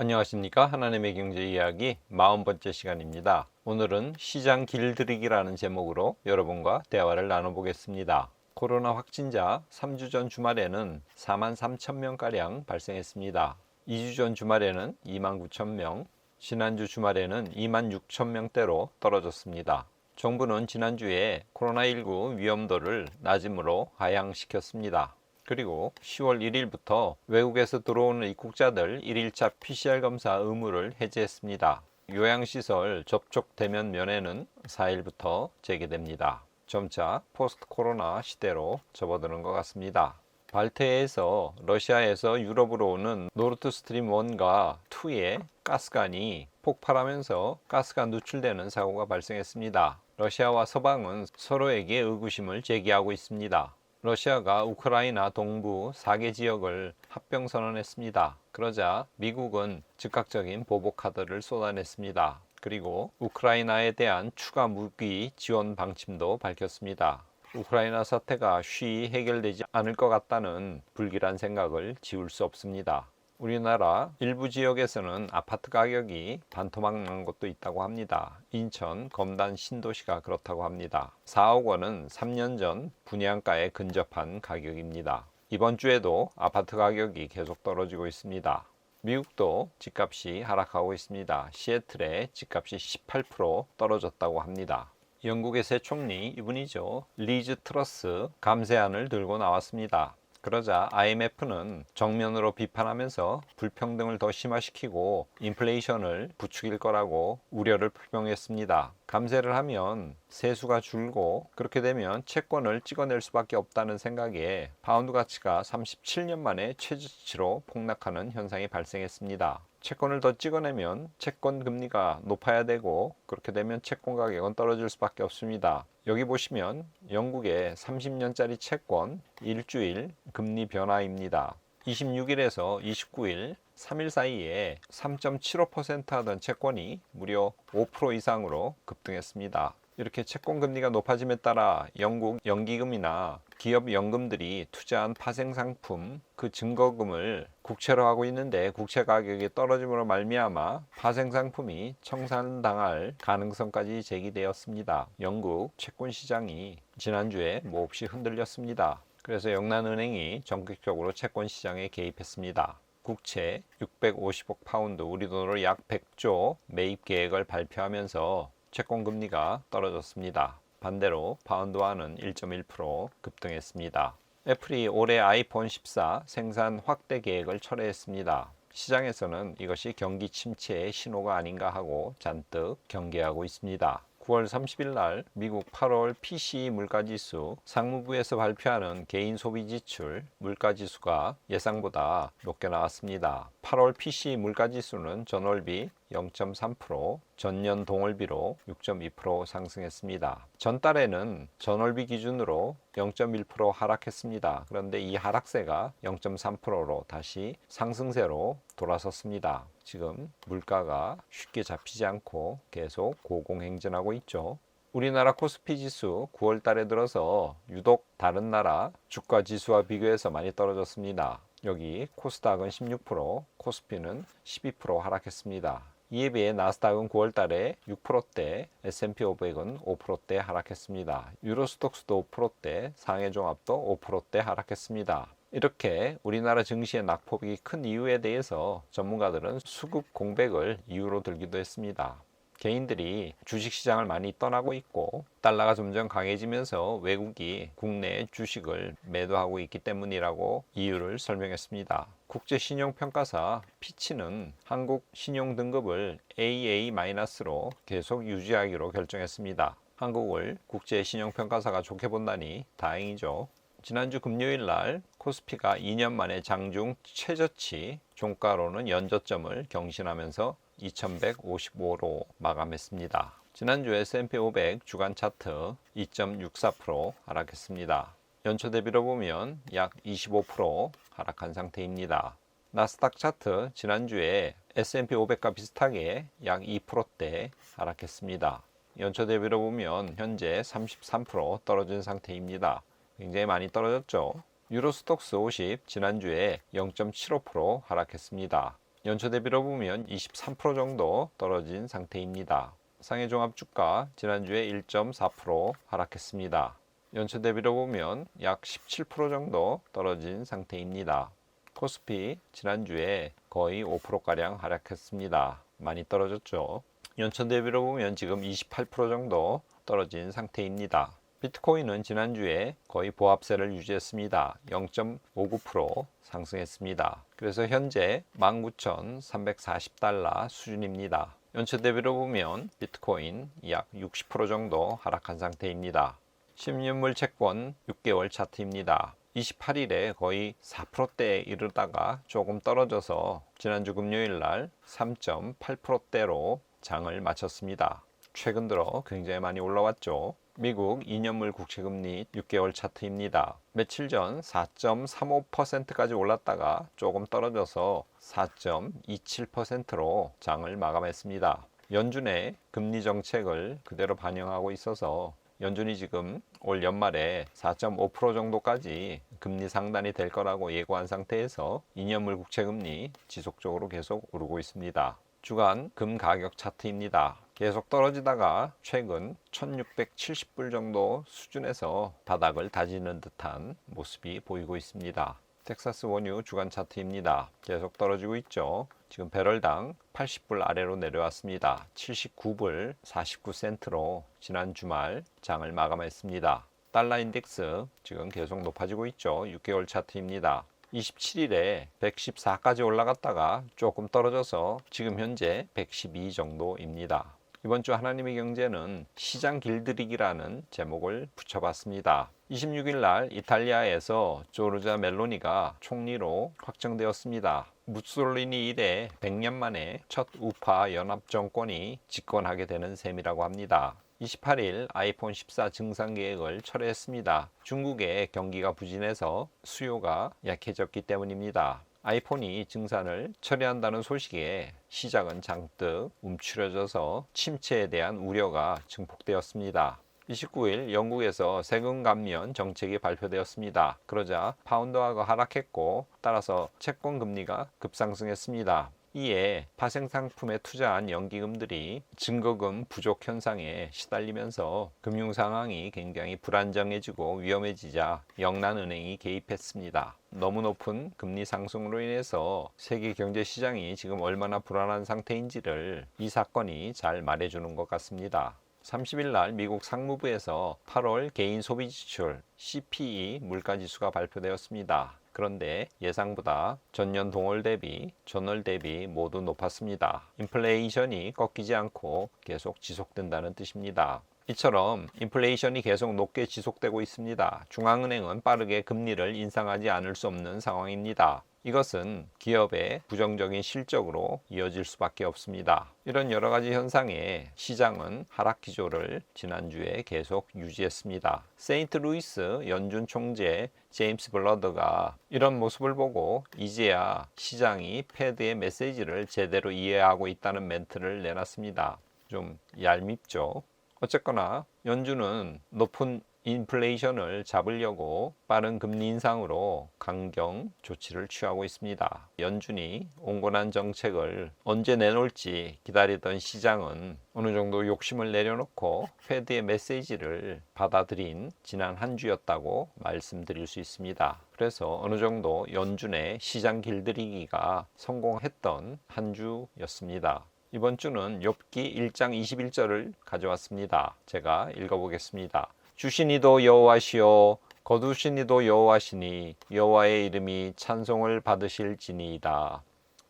안녕하십니까. 하나님의 경제 이야기 40번째 시간입니다. 오늘은 시장 길들이기라는 제목으로 여러분과 대화를 나눠보겠습니다. 코로나 확진자 3주 전 주말에는 4만 3천 명가량 발생했습니다. 2주 전 주말에는 2만 9천 명, 지난주 주말에는 2만 6천 명대로 떨어졌습니다. 정부는 지난주에 코로나19 위험도를 낮음으로 하향시켰습니다. 그리고 10월 1일부터 외국에서 들어오는 입국자들 1일차 PCR 검사 의무를 해제했습니다. 요양시설 접촉 대면 면회는 4일부터 재개됩니다. 점차 포스트 코로나 시대로 접어드는 것 같습니다. 발트해에서 러시아에서 유럽으로 오는 노르트 스트림 1과 2의 가스관이 폭발하면서 가스가 누출되는 사고가 발생했습니다. 러시아와 서방은 서로에게 의구심을 제기하고 있습니다. 러시아가 우크라이나 동부 4개 지역을 합병 선언했습니다. 그러자 미국은 즉각적인 보복 카드를 쏟아냈습니다. 그리고 우크라이나에 대한 추가 무기 지원 방침도 밝혔습니다. 우크라이나 사태가 쉬이 해결되지 않을 것 같다는 불길한 생각을 지울 수 없습니다. 우리나라 일부 지역에서는 아파트 가격이 반토막 난 곳도 있다고 합니다. 인천, 검단, 신도시가 그렇다고 합니다. 4억 원은 3년 전 분양가에 근접한 가격입니다. 이번 주에도 아파트 가격이 계속 떨어지고 있습니다. 미국도 집값이 하락하고 있습니다. 시애틀의 집값이 18% 떨어졌다고 합니다. 영국의 새 총리 이분이죠. 리즈 트러스 감세안을 들고 나왔습니다. 그러자 IMF는 정면으로 비판하면서 불평등을 더 심화시키고 인플레이션을 부추길 거라고 우려를 표명했습니다. 감세를 하면 세수가 줄고 그렇게 되면 채권을 찍어낼 수밖에 없다는 생각에 파운드 가치가 37년 만에 최저치로 폭락하는 현상이 발생했습니다. 채권을 더 찍어내면 채권 금리가 높아야 되고 그렇게 되면 채권 가격은 떨어질 수밖에 없습니다. 여기 보시면 영국의 30년짜리 채권 일주일 금리 변화입니다. 26일에서 29일 3일 사이에 3.75% 하던 채권이 무려 5% 이상으로 급등했습니다. 이렇게 채권 금리가 높아짐에 따라 영국 연기금이나 기업 연금들이 투자한 파생 상품 그 증거금을 국채로 하고 있는데 국채 가격이 떨어짐으로 말미암아 파생 상품이 청산당할 가능성까지 제기되었습니다. 영국 채권 시장이 지난주에 몹시 흔들렸습니다. 그래서 영란은행이 전격적으로 채권 시장에 개입했습니다. 국채 650억 파운드, 우리 돈으로 약 100조 매입 계획을 발표하면서 채권 금리가 떨어졌습니다. 반대로 파운드화는 1.1% 급등했습니다. 애플이 올해 아이폰 14 생산 확대 계획을 철회했습니다. 시장에서는 이것이 경기 침체의 신호가 아닌가 하고 잔뜩 경계하고 있습니다. 9월 30일 날 미국 8월 PCE 물가지수 상무부에서 발표하는 개인 소비 지출 물가지수가 예상보다 높게 나왔습니다. 8월 PCE 물가지수는 전월비 0.3%, 전년 동월비로 6.2% 상승했습니다. 전달에는 전월비 기준으로 0.1% 하락했습니다. 그런데 이 하락세가 0.3%로 다시 상승세로 돌아섰습니다. 지금 물가가 쉽게 잡히지 않고 계속 고공행진하고 있죠. 우리나라 코스피 지수 9월 달에 들어서 유독 다른 나라 주가 지수와 비교해서 많이 떨어졌습니다. 여기 코스닥은 16%, 코스피는 12% 하락했습니다. 이에 비해 나스닥은 9월 달에 6%대, S&P 500은 5%대 하락했습니다. 유로스톡스도 5%대, 상해종합도 5%대 하락했습니다. 이렇게 우리나라 증시의 낙폭이 큰 이유에 대해서 전문가들은 수급 공백을 이유로 들기도 했습니다. 개인들이 주식시장을 많이 떠나고 있고 달러가 점점 강해지면서 외국이 국내 주식을 매도하고 있기 때문이라고 이유를 설명했습니다. 국제신용평가사 피치는 한국 신용등급을 AA-로 계속 유지하기로 결정했습니다. 한국을 국제신용평가사가 좋게 본다니 다행이죠. 지난주 금요일 날 코스피가 2년 만에 장중 최저치, 종가로는 연저점을 경신하면서 2155로 마감했습니다. 지난주 S&P 500 주간 차트 2.64% 하락했습니다. 연초 대비로 보면 약 25% 하락한 상태입니다. 나스닥 차트 지난주에 S&P 500과 비슷하게 약 2%대 하락했습니다. 연초 대비로 보면 현재 33% 떨어진 상태입니다. 굉장히 많이 떨어졌죠. 유로스톡스 50 지난주에 0.75% 하락했습니다. 연초 대비로 보면 23% 정도 떨어진 상태입니다. 상해 종합주가 지난주에 1.4% 하락했습니다. 연초 대비로 보면 약 17% 정도 떨어진 상태입니다. 코스피 지난주에 거의 5%가량 하락했습니다. 많이 떨어졌죠. 연초 대비로 보면 지금 28% 정도 떨어진 상태입니다. 비트코인은 지난주에 거의 보합세를 유지했습니다. 0.59% 상승했습니다. 그래서 현재 19,340달러 수준입니다. 연초 대비로 보면 비트코인 약 60% 정도 하락한 상태입니다. 10년물 채권 6개월 차트입니다. 28일에 거의 4%대에 이르다가 조금 떨어져서 지난주 금요일 날 3.8%대로 장을 마쳤습니다. 최근 들어 굉장히 많이 올라왔죠. 미국 2년물 국채금리 6개월 차트입니다. 며칠 전 4.35%까지 올랐다가 조금 떨어져서 4.27%로 장을 마감했습니다. 연준의 금리 정책을 그대로 반영하고 있어서 연준이 지금 올 연말에 4.5% 정도까지 금리 상단이 될 거라고 예고한 상태에서 2년물 국채금리 지속적으로 계속 오르고 있습니다. 주간 금 가격 차트입니다. 계속 떨어지다가 최근 1670불 정도 수준에서 바닥을 다지는 듯한 모습이 보이고 있습니다. 텍사스 원유 주간 차트입니다. 계속 떨어지고 있죠. 지금 배럴당 80불 아래로 내려왔습니다. 79불 49센트로 지난 주말 장을 마감했습니다. 달러 인덱스 지금 계속 높아지고 있죠. 6개월 차트입니다. 27일에 114까지 올라갔다가 조금 떨어져서 지금 현재 112 정도입니다. 이번 주 하나님의 경제는 시장 길들이기라는 제목을 붙여봤습니다. 26일 날 이탈리아에서 조르자 멜로니가 총리로 확정되었습니다. 무솔리니 이래 100년 만에 첫 우파 연합 정권이 집권하게 되는 셈이라고 합니다. 28일 아이폰 14 증상 계획을 철회했습니다. 중국의 경기가 부진해서 수요가 약해졌기 때문입니다. 아이폰이 증산을 철회한다는 소식에 시장은 장뜩 움츠러져서 침체에 대한 우려가 증폭되었습니다. 29일 영국에서 세금 감면 정책이 발표되었습니다. 그러자 파운드화가 하락했고 따라서 채권 금리가 급상승했습니다. 이에 파생상품에 투자한 연기금들이 증거금 부족 현상에 시달리면서 금융 상황이 굉장히 불안정해지고 위험해지자 영란은행이 개입했습니다. 너무 높은 금리 상승으로 인해서 세계 경제 시장이 지금 얼마나 불안한 상태인지를 이 사건이 잘 말해주는 것 같습니다. 30일 날 미국 상무부에서 8월 개인 소비 지출 CPI 물가지수가 발표되었습니다. 그런데 예상보다 전년 동월 대비, 전월 대비 모두 높았습니다. 인플레이션이 꺾이지 않고 계속 지속된다는 뜻입니다. 이처럼 인플레이션이 계속 높게 지속되고 있습니다. 중앙은행은 빠르게 금리를 인상하지 않을 수 없는 상황입니다. 이것은 기업의 부정적인 실적으로 이어질 수밖에 없습니다. 이런 여러 가지 현상에 시장은 하락 기조를 지난주에 계속 유지했습니다. 세인트루이스 연준 총재 제임스 블러드가 이런 모습을 보고 이제야 시장이 패드의 메시지를 제대로 이해하고 있다는 멘트를 내놨습니다. 좀 얄밉죠. 어쨌거나 연준은 높은 인플레이션을 잡으려고 빠른 금리 인상으로 강경 조치를 취하고 있습니다. 연준이 온건한 정책을 언제 내놓을지 기다리던 시장은 어느 정도 욕심을 내려놓고 페드의 메시지를 받아들인 지난 한 주였다고 말씀드릴 수 있습니다. 그래서 어느 정도 연준의 시장 길들이기가 성공했던 한 주였습니다. 이번 주는 욥기 1장 21절을 가져왔습니다. 제가 읽어보겠습니다. 주시니도 여호와시요 거두시니도 여호와시니 여호와의 이름이 찬송을 받으실지니이다.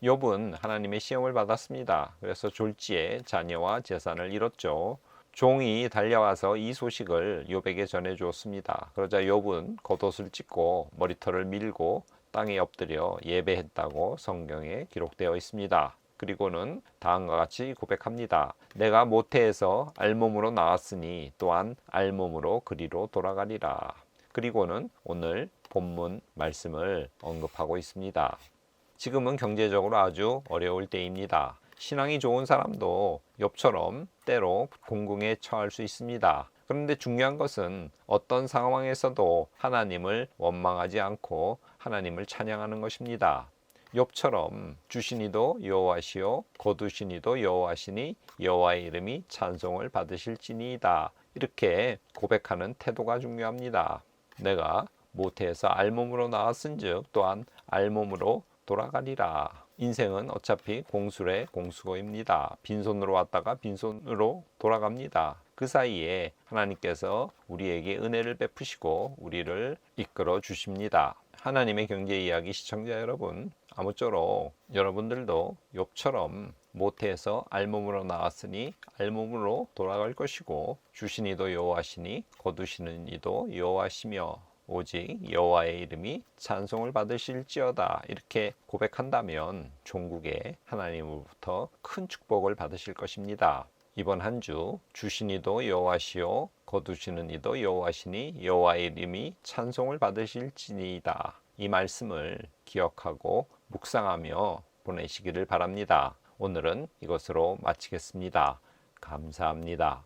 욥은 하나님의 시험을 받았습니다. 그래서 졸지에 자녀와 재산을 잃었죠. 종이 달려와서 이 소식을 욥에게 전해 주었습니다. 그러자 욥은 겉옷을 찢고 머리털을 밀고 땅에 엎드려 예배했다고 성경에 기록되어 있습니다. 그리고는 다음과 같이 고백합니다. 내가 모태에서 알몸으로 나왔으니 또한 알몸으로 그리로 돌아가리라. 그리고는 오늘 본문 말씀을 언급하고 있습니다. 지금은 경제적으로 아주 어려울 때입니다. 신앙이 좋은 사람도 욥처럼 때로 공궁에 처할 수 있습니다. 그런데 중요한 것은 어떤 상황에서도 하나님을 원망하지 않고 하나님을 찬양하는 것입니다. 욥처럼 주시니도 여호와시요 거두시니도 여호와시니 여호와의 이름이 찬송을 받으실지니이다. 이렇게 고백하는 태도가 중요합니다. 내가 모태에서 알몸으로 나왔은즉 또한 알몸으로 돌아가리라. 인생은 어차피 공수래 공수고입니다. 빈손으로 왔다가 빈손으로 돌아갑니다. 그 사이에 하나님께서 우리에게 은혜를 베푸시고 우리를 이끌어 주십니다. 하나님의 경제 이야기 시청자 여러분, 아무쪼록 여러분들도 욥처럼 모태에서 알몸으로 나왔으니 알몸으로 돌아갈 것이고 주시니도 여호와시니 거두시는 이도 여호와시며 오직 여호와의 이름이 찬송을 받으실지어다. 이렇게 고백한다면 종국에 하나님으로부터 큰 축복을 받으실 것입니다. 이번 한 주 주시니도 여호와시요 거두시는 이도 여호와시니 여호와의 이름이 찬송을 받으실지니이다. 이 말씀을 기억하고 묵상하며 보내시기를 바랍니다. 오늘은 이것으로 마치겠습니다. 감사합니다.